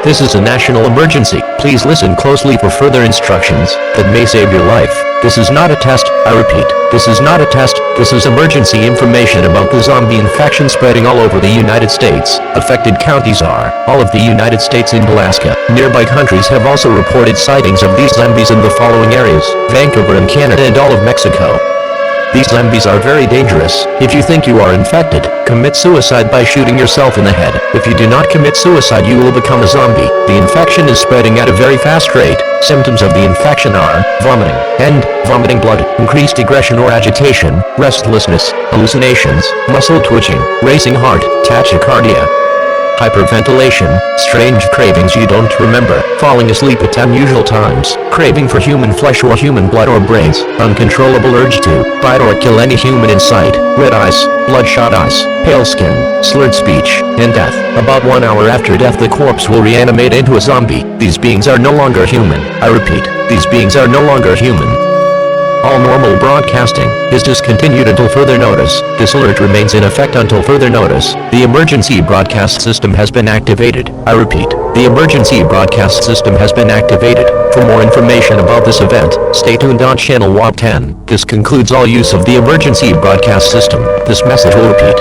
This is a national emergency. Please listen closely for further instructions that may save your life. This is not a test. I repeat, this is not a test. This is emergency information about the zombie infection spreading all over the United States. Affected counties are all of the United States and Alaska. Nearby countries have also reported sightings of these zombies in the following areas: Vancouver in Canada and all of Mexico. These zombies are very dangerous. If you think you are infected, commit suicide by shooting yourself in the head. If you do not commit suicide, you will become a zombie. The infection is spreading at a very fast rate. Symptoms of the infection are vomiting and vomiting blood, increased aggression or agitation, restlessness, hallucinations, muscle twitching, racing heart, tachycardia, hyperventilation, strange cravings you don't remember, falling asleep at unusual times, craving for human flesh or human blood or brains, uncontrollable urge to bite or kill any human in sight, red eyes, bloodshot eyes, pale skin, slurred speech, and death. About 1 hour after death, the corpse will reanimate into a zombie. These beings are no longer human. I repeat, these beings are no longer human. All normal broadcasting is discontinued until further notice. This alert remains in effect until further notice. The emergency broadcast system has been activated. I repeat, the emergency broadcast system has been activated. For more information about this event, stay tuned on channel WAP 10. This concludes all use of the emergency broadcast system. This message will repeat.